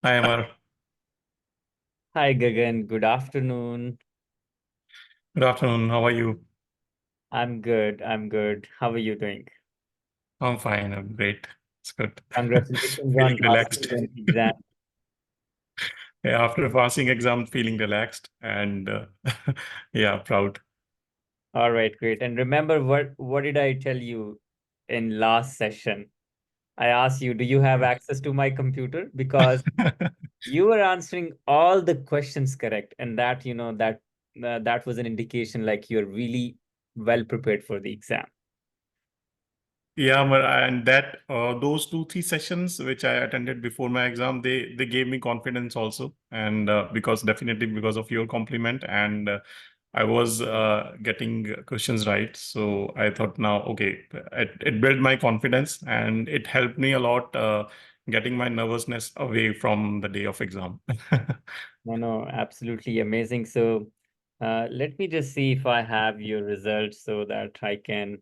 Hi, Amar. Hi, Gagan. Good afternoon. Good afternoon. How are you? I'm good. I'm good. How are you doing? I'm fine. I'm great. It's good. Congratulations Feeling on relaxed. passing an exam. Yeah, after passing exam, feeling relaxed and yeah, proud. All right, great. And remember what did I tell you in last session? I asked you, do you have access to my computer? Because you were answering all the questions correct, and that was an indication like you're really well prepared for the exam. Yeah, Amar, and that those 2, 3 sessions which I attended before my exam, they gave me confidence also, and because definitely because of your compliment, and I was getting questions right. So I thought now, okay, it built my confidence and it helped me a lot getting my nervousness away from the day of exam. No, no, absolutely amazing. So, let me just see if I have your results so that I can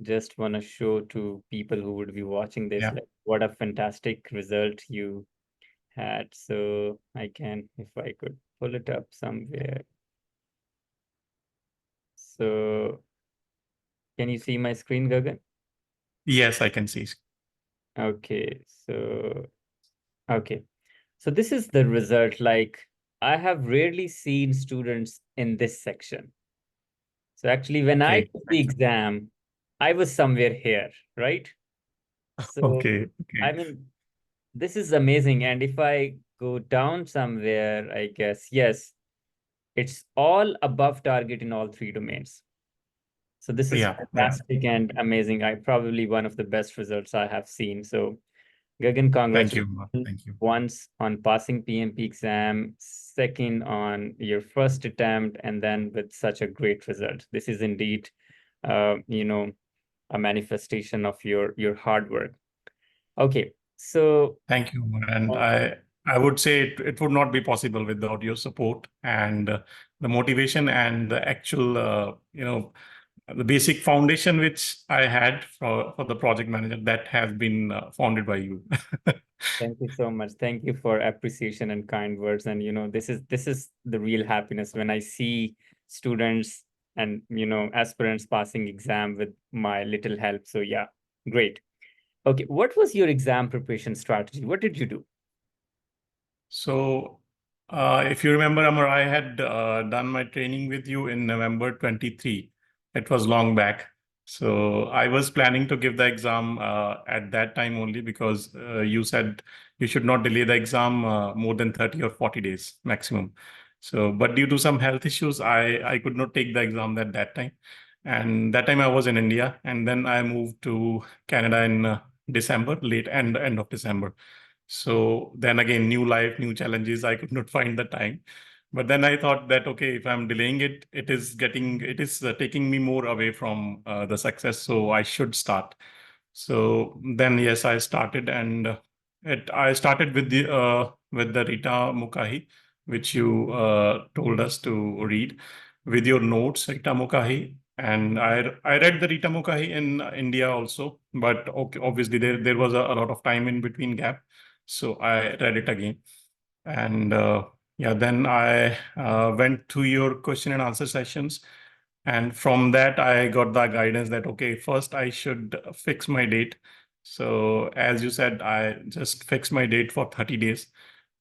just want to show to people who would be watching this, Yeah. like what a fantastic result you had. So I can, if I could pull it up somewhere. So can you see my screen, Gagan? Yes, I can see. Okay, so okay. So this is the result. Like I have rarely seen students in this section. So actually, when I Okay. took the exam, I was somewhere here, right? So Okay. I Okay. mean, this is amazing. And if I go down somewhere, I guess, yes, it's all above target in all three domains. So this is Yeah. Yeah. fantastic and amazing. I probably one of the best results I have seen. So Gagan, Thank you. congratulations Thank you. once on passing PMP exam, second on your first attempt, and then with such a great result. This is indeed, uh, you know, a manifestation of your hard work. Okay, so Thank you. And uh, I would say it would not be possible without your support and the motivation and the actual, the basic foundation which I had for the project manager that has been founded by you. thank you so much. Thank you for appreciation and kind words. And this is the real happiness when I see students and aspirants passing exam with my little help. So yeah, great. Okay, what was your exam preparation strategy? What did you do? So, if you remember, Amar, I had done my training with you in November 23. It was long back. So, I was planning to give the exam at that time only because you said you should not delay the exam more than 30 or 40 days maximum. So, but due to some health issues, I could not take the exam at that time. And that time I was in India, and then I moved to Canada in December, end of December. So then again, new life, new challenges. I could not find the time. But then I thought that, okay, if I'm delaying it, it is taking me more away from the success. So I should start. So then, yes, I started, and I started with the Rita Mukherjee, which you told us to read with your notes, Rita Mukherjee. And I read the Rita Mukherjee in India also, but okay, obviously there was a lot of time in between gap. So I read it again. And yeah, then I went to your question and answer sessions. And from that, I got the guidance that, okay, first I should fix my date. So as you said, I just fixed my date for 30 days.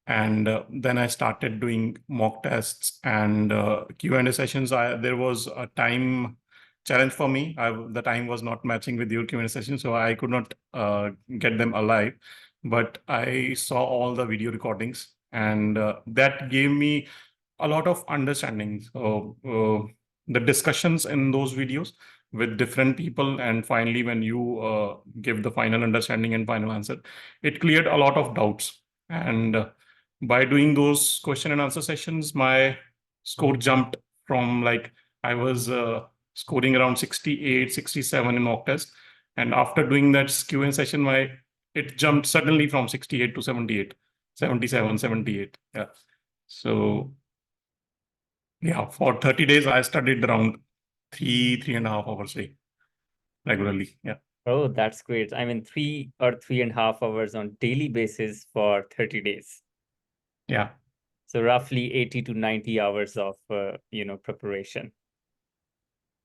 And then I started doing mock tests and Q&A sessions. There was a time challenge for me. The time was not matching with your Q&A session, so I could not get them alive. But I saw all the video recordings, and that gave me a lot of understanding. So the discussions in those videos with different people, and finally, when you give the final understanding and final answer, it cleared a lot of doubts. And by doing those question and answer sessions, my score jumped from like I was scoring around 68, 67 in mock test. And after doing that Q&A session, my it jumped suddenly from 68 to 78, 77, 78. Yeah. So yeah, for 30 days, I studied around 3.5 hours a day regularly. Yeah. Oh, that's great. I mean, 3 or 3.5 hours on daily basis for 30 days. Yeah. So roughly 80 to 90 hours of preparation.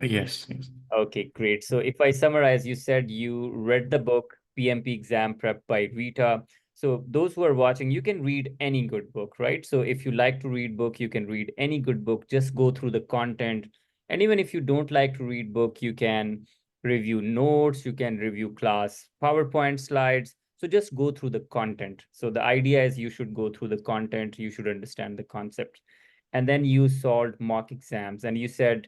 Yes. Yes. Okay, great. So if I summarize, you said you read the book PMP Exam Prep by Rita. So those who are watching, you can read any good book, right? So if you like to read book, you can read any good book. Just go through the content. And even if you don't like to read book, you can review notes, you can review class PowerPoint slides. So just go through the content. So the idea is you should go through the content, you should understand the concept. And then you solved mock exams and you said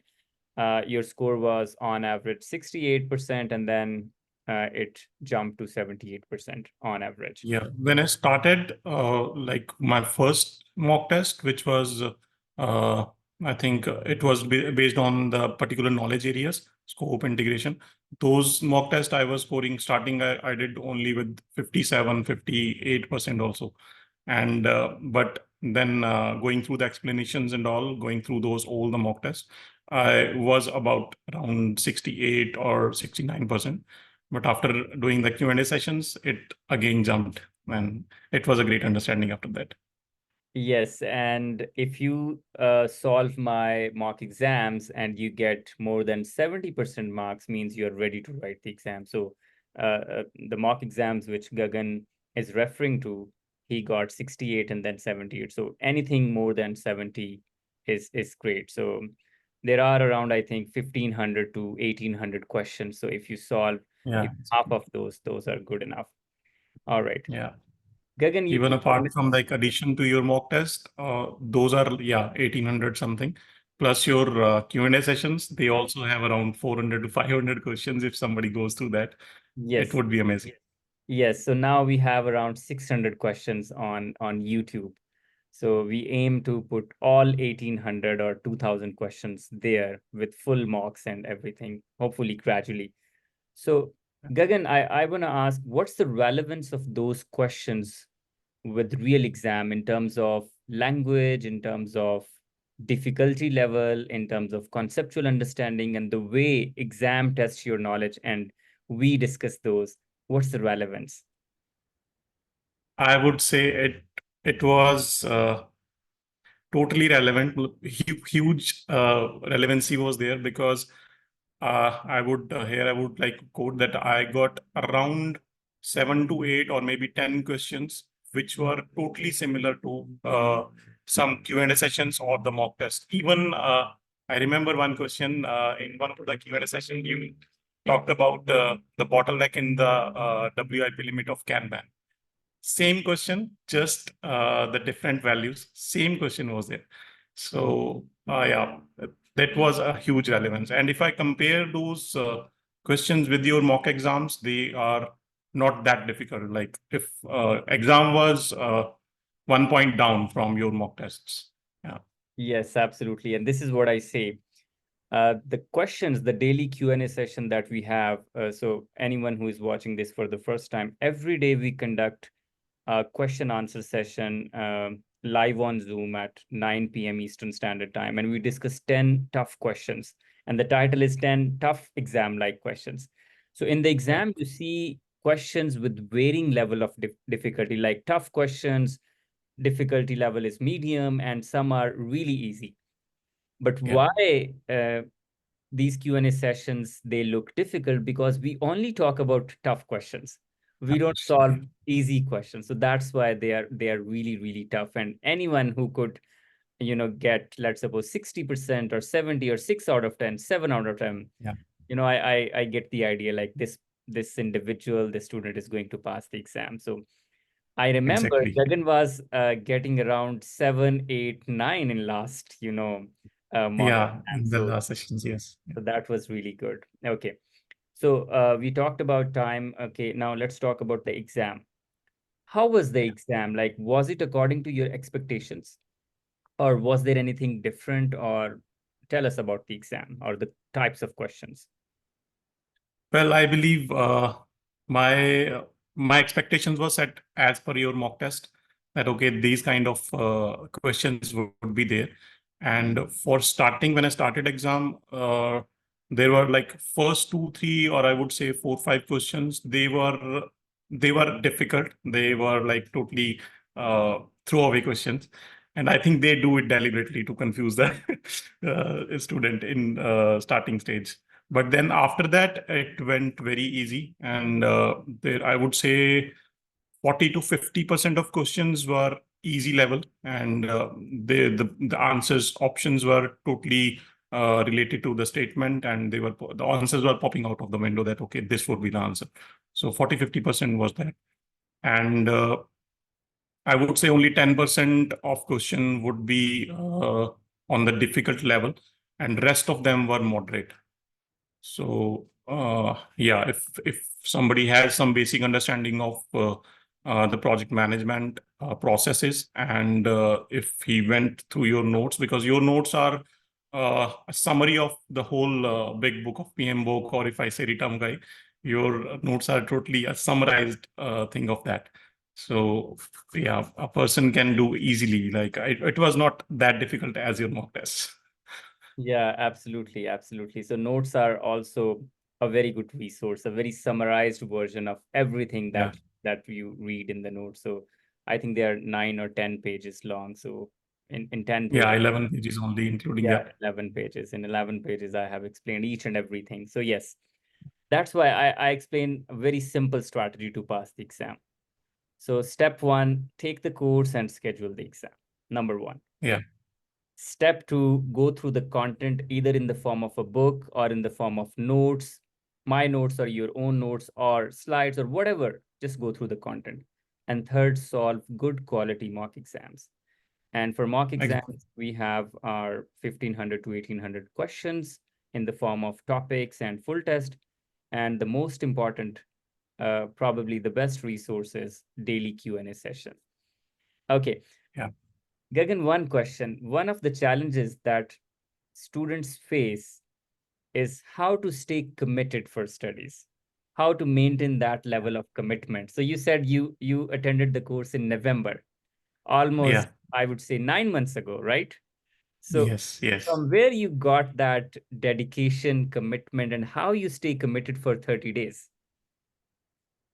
your score was on average 68%, and then it jumped to 78% on average. Yeah, when I started, like my first mock test, which was, I think it was based on the particular knowledge areas, scope integration. Those mock tests I was scoring starting, I did only with 57, 58% also. And, but then going through the explanations and all, going through all the mock tests, I was about around 68 or 69%. But after doing the Q&A sessions, it again jumped, and it was a great understanding after that. Yes, and if you solve my mock exams and you get more than 70% marks, means you're ready to write the exam. So the mock exams which Gagan is referring to, he got 68 and then 78. So anything more than 70 is great. So there are around, I think, 1,500 to 1,800 questions. So if you solve Yeah, if half of those are good enough. All right. yeah. Gagan, Even you apart from like addition to your mock test, those are, yeah, 1800 something. Plus your Q&A sessions, they also have around 400 to 500 questions. If somebody goes through that, it yes. would be amazing. Yes, so now we have around 600 questions on YouTube. So we aim to put all 1,800 or 2,000 questions there with full mocks and everything, hopefully gradually. So Gagan, I want to ask, what's the relevance of those questions with real exam in terms of language, in terms of difficulty level, in terms of conceptual understanding, and the way exam tests your knowledge, and we discuss those. What's the relevance? I would say it was totally relevant. Huge relevancy was there because I would here I would like to quote that I got around 7 to 8 or maybe 10 questions which were totally similar to some Q&A sessions or the mock test. Even I remember one question in one of the Q&A session you talked about the bottleneck in the WIP limit of Kanban. Same question, just the different values. Same question was there. So yeah, that was a huge relevance. And if I compare those questions with your mock exams, they are not that difficult. Like if exam was 1 point down from your mock tests. Yeah. Yes, absolutely. And this is what I say. The questions, the daily Q&A session that we have, so anyone who is watching this for the first time, every day we conduct a question answer session live on Zoom at 9 p.m. Eastern Standard Time. And we discuss 10 tough questions. And the title is 10 tough exam-like questions. So in the Yeah. exam, you see questions with varying level of difficulty, like tough questions, difficulty level is medium, and some are really easy. But Yeah. why these Q&A sessions, they look difficult? Because we only talk about tough questions. We don't solve easy questions. So that's why they are really, really tough. And anyone who could, get, let's suppose 60% or 70 or 6 out of 10, 7 out of 10, Yeah. I get the idea, like this individual, this student is going to pass the exam. So I remember Exactly. Jagan was getting around 7, 8, 9 in last, mock Yeah. exam. In the So, last sessions, yes. Yeah. so that was really good. Okay. So we talked about time. Okay, now let's talk about the exam. How was the exam? Like, was it according to your expectations? Or was there anything different? Or tell us about the exam or the types of questions. Well, I believe my my expectations were set as per your mock test that okay, these kind of questions would be there. And for starting, when I started exam, there were like first two, three, or I would say 4, 5 questions. They were difficult. They were like totally throwaway questions. And I think they do it deliberately to confuse the student in starting stage. But then after that, it went very easy. And there, I would say 40 to 50% of questions were easy level. And the answers options were totally related to the statement. And the answers were popping out of the window that, okay, this would be the answer. So 40-50% was that. And I would say only 10% of question would be on the difficult level, and rest of them were moderate. So yeah, if somebody has some basic understanding of the project management processes, and if he went through your notes, because your notes are a summary of the whole big book of PM book, or if I say Ritam, your notes are totally a summarized thing of that. So yeah, a person can do easily. Like it was not that difficult as your mock test. Yeah, absolutely, absolutely. So notes are also a very good resource, a very summarized version of everything Yeah. that you read in the notes. So I think they are 9 or 10 pages long. So in 10 Yeah, pages, 11 pages only, including yeah, that. 11 pages. In 11 pages, I have explained each and everything. So yes, that's why I explain a very simple strategy to pass the exam. So step one, take the course and schedule the exam. Number one. Yeah, Step two, go through the content either in the form of a book or in the form of notes, my notes or your own notes or slides or whatever. Just go through the content. And third, solve good quality mock exams. And for mock exactly. exams, we have our 1500 to 1800 questions in the form of topics and full test. And the most important, probably the best resource is daily Q&A session. Okay, Yeah. Gagan, one question. One of the challenges that students face is how to stay committed for studies, how to maintain that Yeah. level of commitment. So you said you attended the course in November, Yeah. almost I would say 9 months ago, right? So Yes. Yes. from where you got that dedication, commitment, and how you stay committed for 30 days?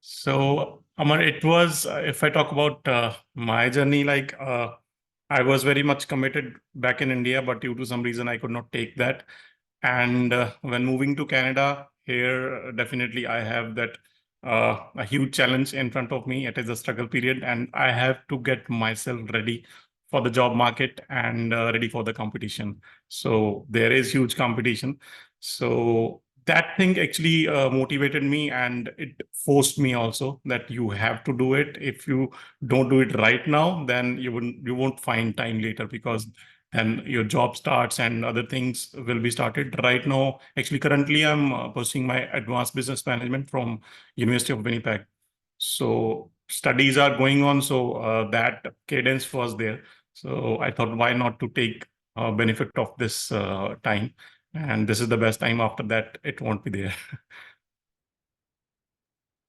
So, Amar, it was, if I talk about my journey, like I was very much committed back in India, but due to some reason, I could not take that. And when moving to Canada, here, definitely I have that a huge challenge in front of me. It is a struggle period, and I have to get myself ready for the job market and ready for the competition. So there is huge competition. So that thing actually motivated me, and it forced me also that you have to do it. If you don't do it right now, then you won't find time later, because then your job starts and other things will be started. Right now, actually currently I'm pursuing my advanced business management from University of Winnipeg. So studies are going on, so that cadence was there. So I thought, why not to take benefit of this time, and this is the best time. After that, it won't be there.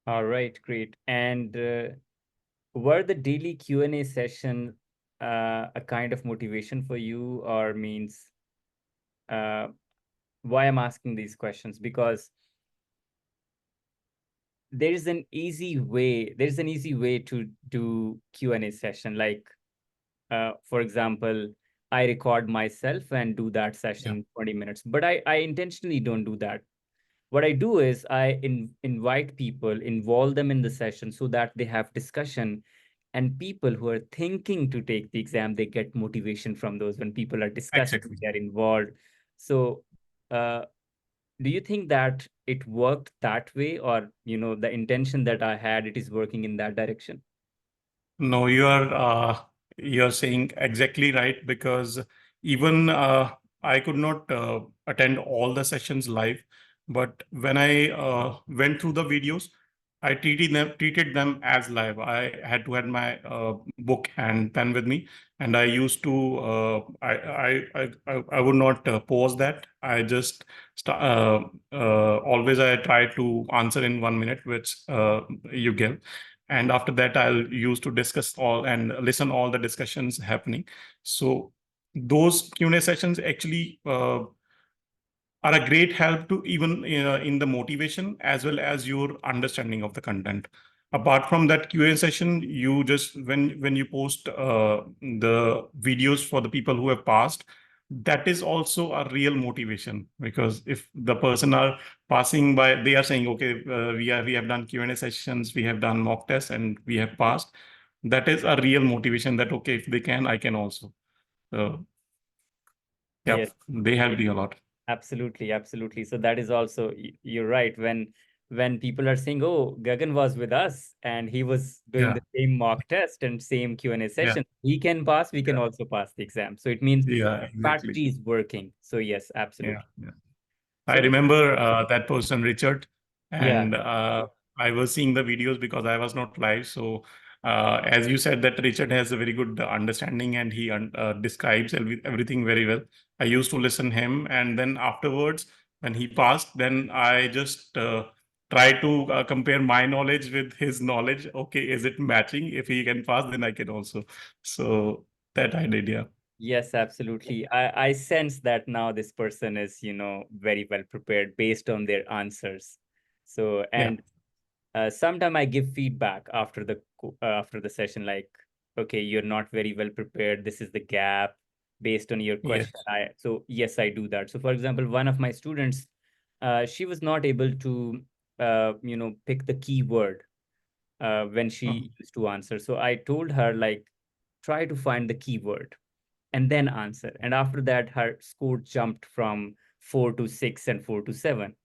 All right, great. And were the daily Q&A session a kind of motivation for you, or means uh, why I'm asking these questions? Because there's an easy way to do Q&A session. Like, for example, I record myself and do that Yeah, session 20 minutes, but I intentionally don't do that. What I do is I invite people, involve them in the session so that they have discussion. And people who are thinking to take the exam, they get motivation from those when people are discussing, exactly. they're involved. So, uh, do you think that it worked that way, or the intention that I had, it is working in that direction? No, you're saying exactly right, because even I could not attend all the sessions live, but when I went through the videos, I treated them as live. I had to have my book and pen with me, and I used to I would not pause that. I just always I try to answer in 1 minute, which you give, and after that I'll use to discuss all and listen all the discussions happening. So those Q&A sessions actually are a great help to even in the motivation as well as your understanding of the content. apart from that Q&A session, you just when you post the videos for the people who have passed, that is also a real motivation, because if the person are passing by, they are saying, okay, we have done Q&A sessions, we have done mock tests, and we have passed. That is a real motivation that, okay, if they can, I can also. So yeah, Yes. they help me a lot. Absolutely, absolutely. So that is also you're right. When people are saying, "Oh, Gagan was with us and he was doing Yeah, the same mock test and same Q&A yeah, session, he can pass, we can yeah, also pass the exam." So it means yeah, exactly. strategy is working. So yes, Yeah, absolutely. yeah. I So remember that person, Richard, yeah, and I was seeing the videos because I was not live. So, as you said, that Richard has a very good understanding, and he describes everything very well. I used to listen him, and then afterwards, when he passed, then I just try to compare my knowledge with his knowledge. Okay, is it matching? If he can pass, then I can also. So that I did, yeah. yes, absolutely. I sense that now this person is, very well prepared based on their answers. So Yeah. and sometime I give feedback after the session, like, okay, you're not very well prepared. This is the gap based on your Yes. question. So yes, I do that. So for example, one of my students, she was not able to, pick the keyword when Oh, she used to answer. So I told her, like, try to find the keyword and then answer. And after that, her score jumped from 4 to 6 and 4 to 7.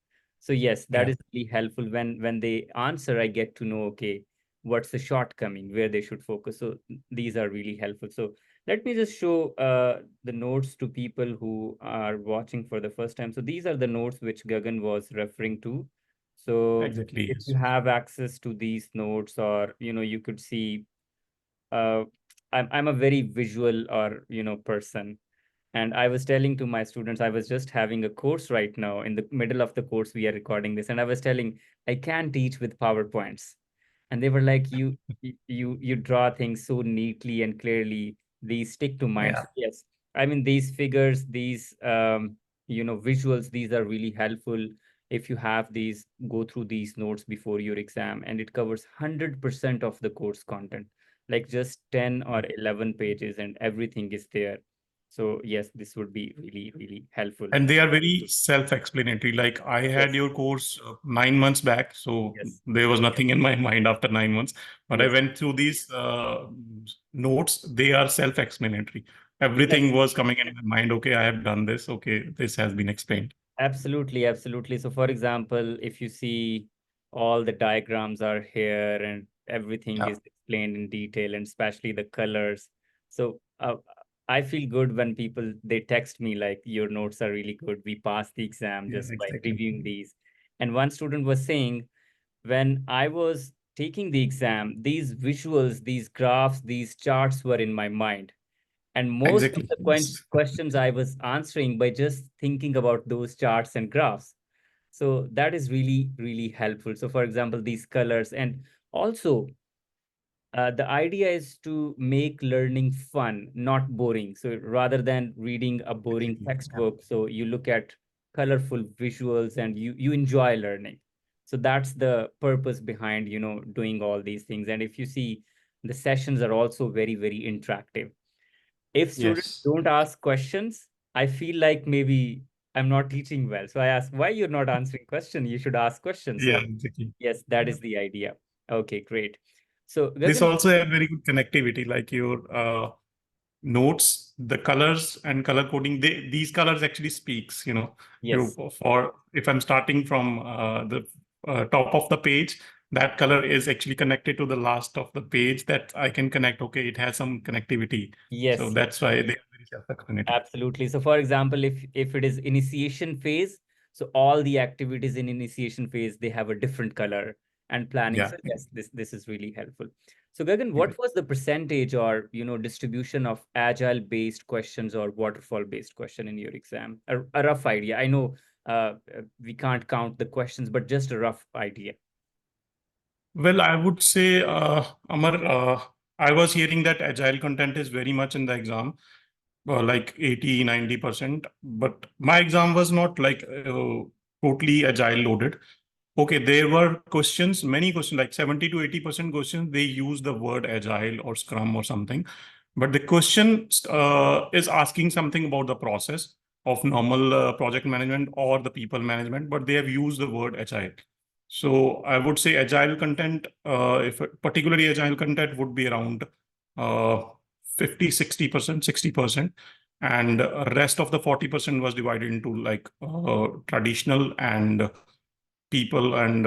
So yes, that yeah. is really helpful. When they answer, I get to know, okay, what's the shortcoming, where they should focus. So these are really helpful. So let me just show the notes to people who are watching for the first time. So these are the notes which Gagan was referring to. So Exactly. if you Yes. have access to these notes, or you could see, uh, I'm a very visual, or person. And I was telling to my students, I was just having a course right now. In the middle of the course, we are recording this, and I was telling, I can teach with PowerPoints. And they were like, you draw things so neatly and clearly. These stick to mind. Yeah. So yes, I mean, these figures, these visuals, these are really helpful. If you have these, go through these notes before your exam, and it covers 100% of the course content, like just 10 or 11 pages, and everything is there. So yes, this would be really, really helpful. And they are very self-explanatory. Like I had Yes, your course 9 months back, so yes, there was nothing in my mind after 9 months. But I yes, went through these notes. They are self-explanatory. Everything yes. was coming in my mind. Okay, I have done this. Okay, this has been explained. Absolutely, absolutely. So, for example, if you see, all the diagrams are here and everything Yeah, is explained in detail, and especially the colors. So, I feel good when people they text me like, your notes are really good. We passed the exam yeah, just by exactly. reviewing these. And one student was saying, when I was taking the exam, these visuals, these graphs, these charts were in my mind. And most of Exactly. the Yes. questions I was answering by just thinking about those charts and graphs. So that is really, really helpful. So, for example, these colors, and also the idea is to make learning fun, not boring. So rather than reading a boring Exactly. Yeah. textbook, so you look at colorful visuals and you enjoy learning. So that's the purpose behind, doing all these things. And if you see, the sessions are also very, very interactive. If students Yes. don't ask questions, I feel like maybe I'm not teaching well. So I ask, why you're not answering questions? You should ask questions. Yeah, So exactly. yes, that Yeah. is the idea. Okay, great. So This Gagan, also have very good connectivity, like your notes, the colors and color coding, these colors actually speaks, you, yes, for if I'm starting from the top of the page, that color is actually connected to the last of the page, that I can connect. Okay, it has some connectivity. So yes, yes. that's why they are very self-explanatory. Absolutely. So, for example, if it is initiation phase, so all the activities in initiation phase, they have a different color and planning. Yeah, So yes, this is really helpful. So Gagan, what exactly. was the percentage, or distribution of agile based questions or waterfall based question in your exam? A rough idea. I know we can't count the questions, but just a rough idea. Well, I would say, Amar, I was hearing that agile content is very much in the exam, like 80-90%. But my exam was not like totally agile loaded. Okay, there were questions, many questions, like 70 to 80% questions, they use the word agile or scrum or something. But the question is asking something about the process of normal project management or the people management, but they have used the word agile. So I would say agile content, if particularly agile content would be around uh, 50, 60%, 60%. And rest of the 40% was divided into like traditional and people and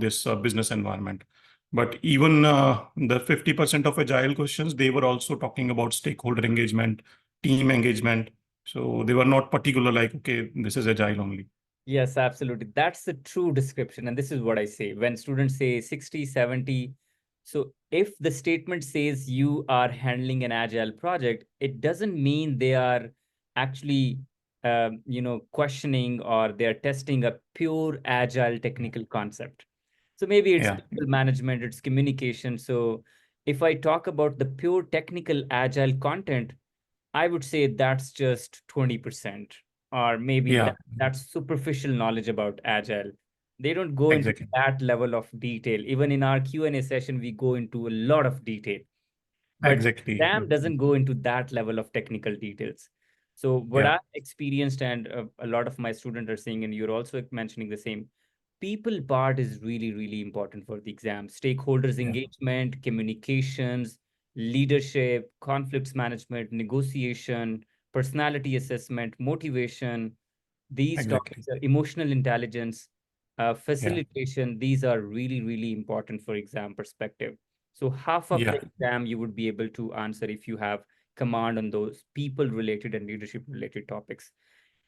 this business environment. But even the 50% of agile questions, they were also talking about stakeholder engagement, team engagement. So they were not particular like, okay, this is agile only. Yes, absolutely. That's the true description. And this is what I say when students say 60, 70. So if the statement says you are handling an agile project, it doesn't mean they are actually, questioning or they're testing a pure agile technical concept. So maybe it's Yeah, people management, it's communication. So if I talk about the pure technical agile content, I would say that's just 20%, or maybe yeah, that's superficial knowledge about Agile. They don't go into exactly, that level of detail. Even in our Q&A session, we go into a lot of detail. But exactly. exam doesn't go into that level of technical details. So what Yeah, I've experienced and a lot of my students are saying, and you're also mentioning the same, people part is really, really important for the exam. Stakeholders yeah, engagement, communications, leadership, conflicts management, negotiation, personality assessment, motivation, these exactly. topics are emotional intelligence, Yeah, facilitation. These are really, really important for exam perspective. So half of the yeah, exam you would be able to answer if you have command on those people related and leadership related topics.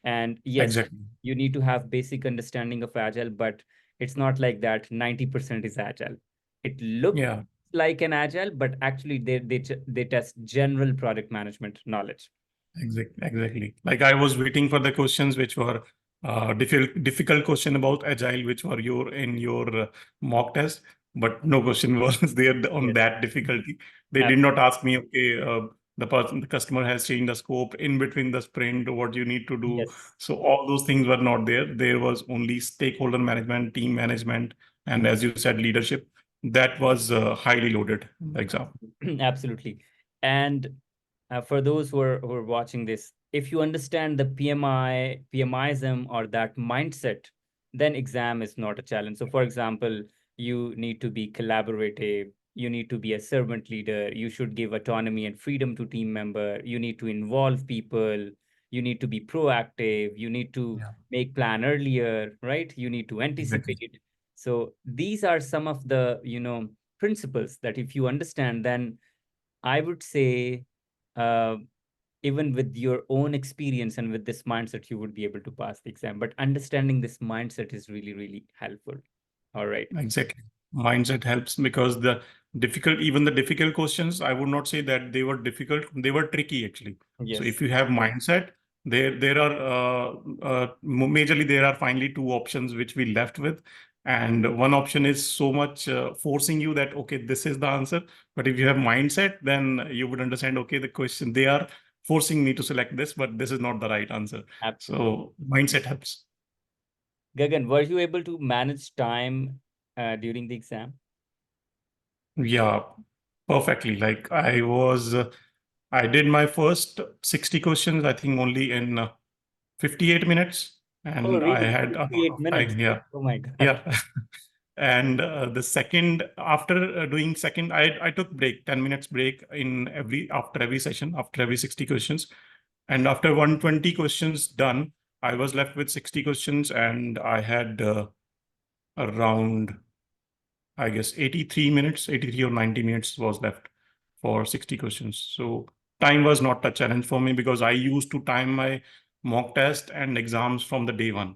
And yes, exactly. you need to have basic understanding of agile, but it's not like that 90% is agile. It looks Yeah. like an agile, but actually they test general product management knowledge. Exactly, exactly. Like I was waiting for the questions which were difficult question about agile, which were in your mock test, but no question was there on Yes. that difficulty. They did not Absolutely. ask me, okay, the customer has changed the scope in between the sprint, what you need to do. Yes. So all those things were not there. There was only stakeholder management, team management, and as you said, leadership. That was highly loaded in the exam. Absolutely. And for those who are watching this, if you understand the PMIism or that mindset, then exam is not a challenge. So, for example, you need to be collaborative. You need to be a servant leader. You should give autonomy and freedom to team member. You need to involve people. You need to be proactive. You need to Yeah, make plan earlier, right? You need to exactly. anticipate. So these are some of the, principles that if you understand, then I would say, uh, even with your own experience and with this mindset, you would be able to pass the exam. But understanding this mindset is really, really helpful. All right. Exactly. Mindset helps because even the difficult questions, I would not say that they were difficult. They were tricky actually. So Yes, if you have mindset, there are majorly there are finally two options which we left with, and one option is so much forcing you that okay, this is the answer. But if you have mindset, then you would understand okay, the question they are forcing me to select this, but this is not the right answer. absolutely. So mindset helps. Gagan, were you able to manage time during the exam? Yeah, perfectly. Like I did my first 60 questions, I think only in 58 minutes. Oh, And I really? had a lot 58 of time. minutes. Yeah. Oh my God. Yeah. And the second, after doing second, I took break, 10 minutes break after every session, after every 60 questions. And after 120 questions done, I was left with 60 questions and I had around I guess 83 minutes, 83 or 90 minutes was left for 60 questions. So time was not a challenge for me because I used to time my mock test and exams from the day one.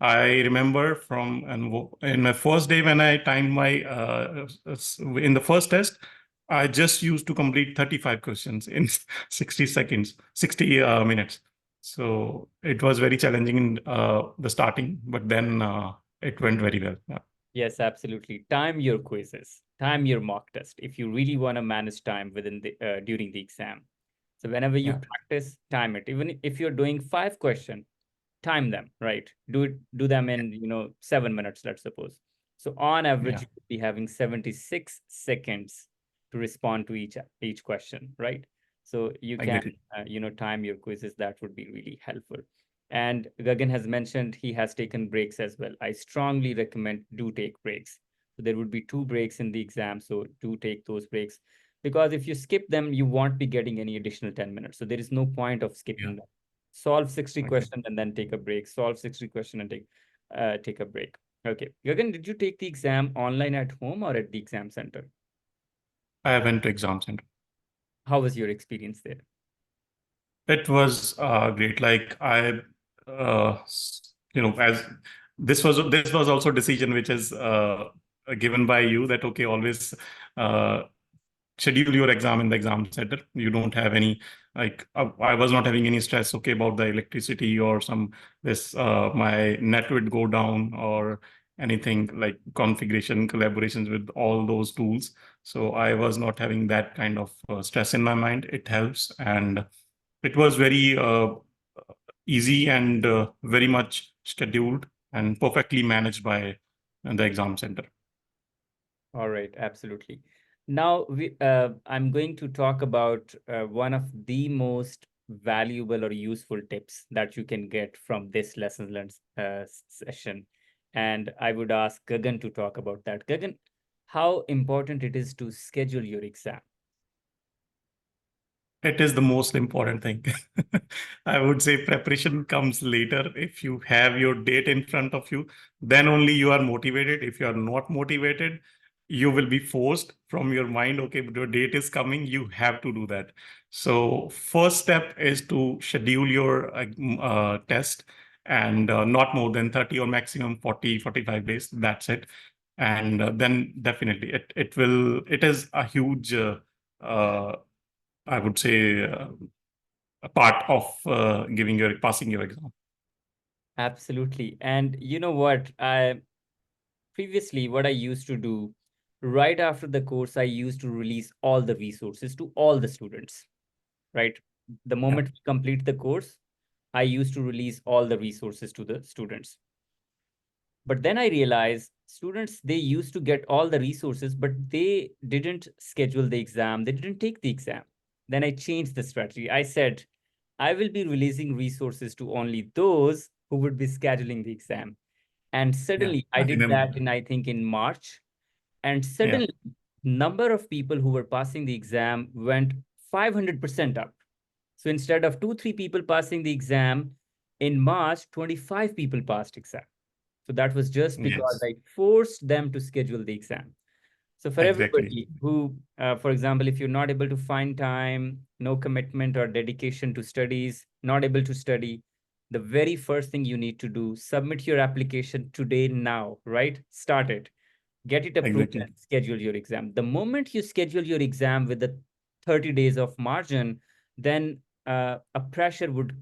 I remember in my first day when I timed in the first test, I just used to complete 35 questions in 60 seconds, 60 minutes. So it was very challenging in the starting, but then it went very well. Yeah. Yes, absolutely. Time your quizzes, time your mock test if you really want to manage time within the during the exam. So whenever you Yeah. practice, time it. Even if you're doing 5 questions, time them, right? Do them in, 7 minutes, let's suppose. So on average, Yeah, you would be having 76 seconds to respond to each question, right? So you can, exactly. time your quizzes. That would be really helpful. And Gagan has mentioned he has taken breaks as well. I strongly recommend do take breaks. So there would be 2 breaks in the exam. So do take those breaks, because if you skip them, you won't be getting any additional 10 minutes. So there is no point of Yeah, skipping them. Solve 60 exactly. questions and then take a break. Solve 60 questions and take a break. Okay. Gagan, did you take the exam online at home or at the exam center? I went to exam center. How was your experience there? It was great. Like as this was also a decision which is given by you that okay, always uh, schedule your exam in the exam center. You don't have any I was not having any stress, okay, about the electricity or some this my net would go down or anything like configuration collaborations with all those tools. So I was not having that kind of stress in my mind. It helps, and it was very easy and very much scheduled and perfectly managed by the exam center. All right, absolutely. Now I'm going to talk about one of the most valuable or useful tips that you can get from this lesson learned session. And I would ask Gagan to talk about that. Gagan, how important it is to schedule your exam? It is the most important thing. I would say preparation comes later. If you have your date in front of you, then only you are motivated. If you are not motivated, you will be forced from your mind, okay, but your date is coming, you have to do that. So first step is to schedule your test, and not more than 30 or maximum 40, 45 days. That's it. And then definitely it is a huge uh, I would say a part of passing your exam. Absolutely. And you know what? I previously what I used to do right after the course, I used to release all the resources to all the students, right? The Yeah, moment we complete the course, I used to release all the resources to the students. But then I realized students, they used to get all the resources, but they didn't schedule the exam. They didn't take the exam. Then I changed the strategy. I said, I will be releasing resources to only those who would be scheduling the exam. And yeah, suddenly I I did remember that that. in, I think, in March. And Yeah, suddenly number of people who were passing the exam went 500% up. So instead of 2, 3 people passing the exam, in March, 25 people passed exam. So that was just because yes, I forced them to schedule the exam. So for exactly, everybody who, for example, if you're not able to find time, no commitment or dedication to studies, not able to study, the very first thing you need to do, submit your application today, now, right? Start it, get it approved, exactly. and schedule your exam. The moment you schedule your exam with the 30 days of margin, then a pressure would,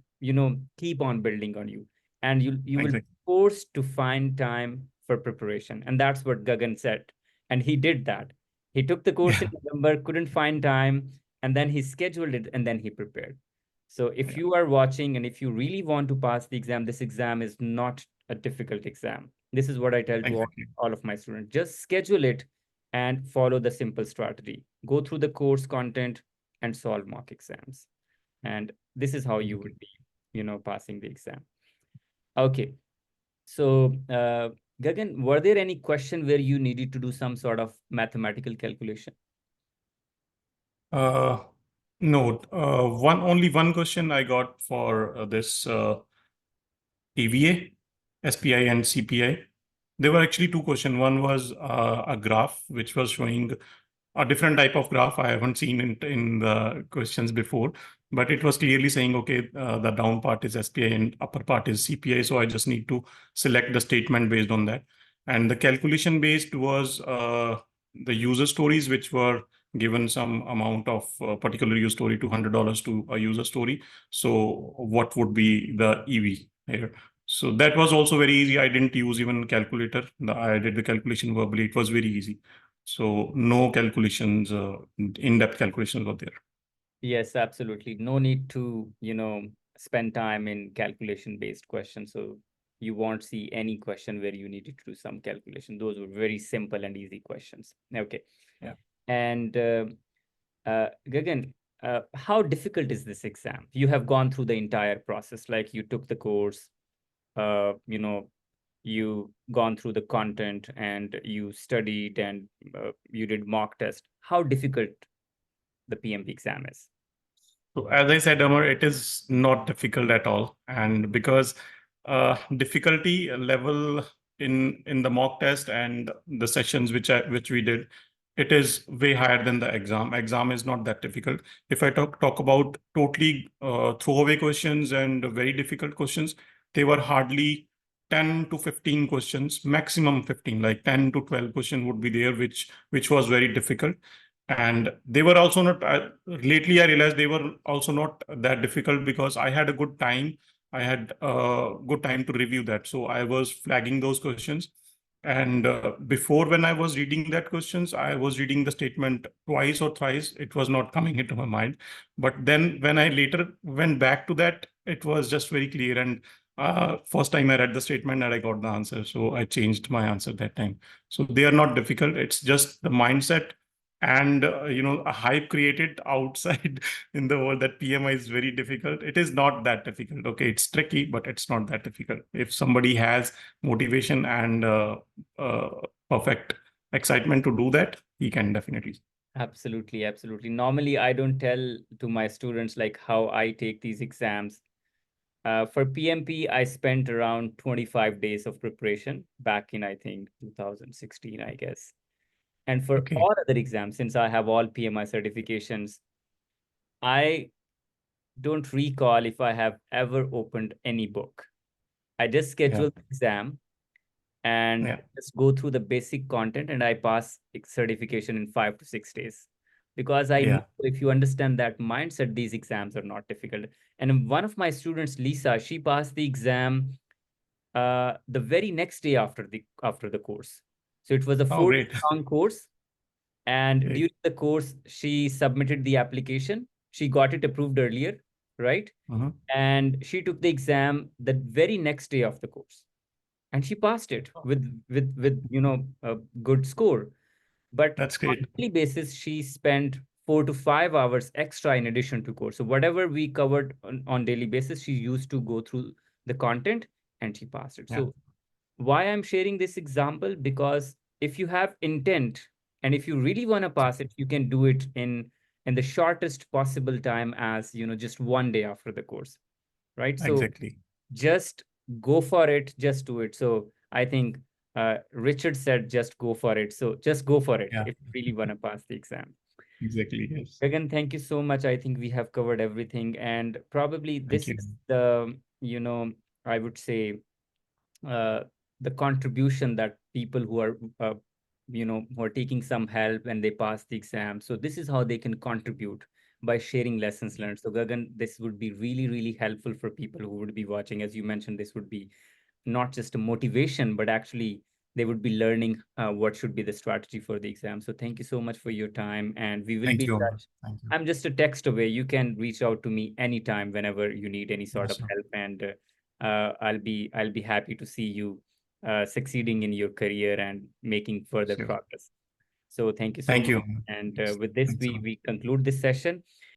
keep on building on you, and you will be Exactly. forced to find time for preparation. And that's what Gagan said. And he did that. He took the course in Yeah, November, couldn't find time, and then he scheduled it and then he prepared. So if yeah, you are watching and if you really want to pass the exam, this exam is not a difficult exam. This is what I tell to exactly. all of my students. Just schedule it and follow the simple strategy. Go through the course content and solve mock exams. And this is how you Exactly. would be, passing the exam. Okay. So, Gagan, were there any question where you needed to do some sort of mathematical calculation? Uh, no, only one question I got for this EVA, SPI, and CPI. There were actually two questions. One was a graph which was showing a different type of graph I haven't seen in the questions before, but it was clearly saying, okay, the down part is SPI and upper part is CPI. So I just need to select the statement based on that. And the calculation based was the user stories, which were given some amount of particular user story, $200 to a user story. So what would be the EV here? So that was also very easy. I didn't use even calculator. I did the calculation verbally. It was very easy. So no calculations, in-depth calculations were there. Yes, absolutely. No need to, spend time in calculation-based questions. So you won't see any question where you needed to do some calculation. Those were very simple and easy questions. Okay. Yeah. And Gagan, how difficult is this exam? You have gone through the entire process, like you took the course, you know, you gone through the content and you studied and you did mock test. How difficult the PMP exam is? So as I said, Amar, it is not difficult at all, and because difficulty level in the mock test and the sessions which we did, it is way higher than the exam. Exam is not that difficult. If I talk about totally throwaway questions and very difficult questions, they were hardly 10 to 15 questions, maximum 15, like 10 to 12 questions would be there, which was very difficult. And they were also not, lately I realized they were also not that difficult because I had a good time. I had a good time to review that. So I was flagging those questions. And before, when I was reading that questions, I was reading the statement twice or thrice. It was not coming into my mind. But then when I later went back to that, it was just very clear. And first time I read the statement and I got the answer. So I changed my answer that time. So they are not difficult. It's just the mindset and a hype created outside in the world that PMI is very difficult. It is not that difficult. Okay, it's tricky, but it's not that difficult. If somebody has motivation and uh, perfect excitement to do that, he can definitely. Absolutely, absolutely. Normally, I don't tell to my students like how I take these exams. For PMP, I spent around 25 days of preparation back in, I think, 2016, I guess. And for Okay. all other exams, since I have all PMI certifications, I don't recall if I have ever opened any book. I just Yeah. schedule the exam and Yeah. just go through the basic content, and I pass certification in 5 to 6 days. Because I know Yeah. if you understand that mindset, these exams are not difficult. And one of my students, Lisa, she passed the exam the very next day after the course. So it was a Oh, 4 day great. long course, and Great. during the course, she submitted the application. She got it approved earlier, right? Mhm. And she took the exam the very next day of the course, and she passed it with a good score. But That's on great. daily basis, she spent 4 to 5 hours extra in addition to course. So whatever we covered on daily basis, she used to go through the content, and she passed it. Yeah. So why I'm sharing this example? Because if you have intent and if you really want to pass it, you can do it in the shortest possible time, as just one day after the course, right? So Exactly. just go for it, just do it. So I think Richard said just go for it, so just go for it Yeah. if you really want to pass the exam. Exactly. Yes. Again, thank you so much. I think we have covered everything, and probably Thank this you. is the I would say uh, the contribution that people who are who are taking some help and they pass the exam, so this is how they can contribute by sharing lessons learned. So Gagan, this would be really really helpful for people who would be watching. As you mentioned, this would be not just a motivation, but actually they would be learning what should be the strategy for the exam. So thank you so much for your time, and we will be Thank in you, Amar. touch. Thank you. I'm just a text away. You can reach out to me anytime whenever you need any sort of Awesome. help, and I'll be happy to see you succeeding in your career and making further Sure. progress. So thank you so Thank much. you, Amar. And Yes. with this, Thanks a we lot. we conclude this session.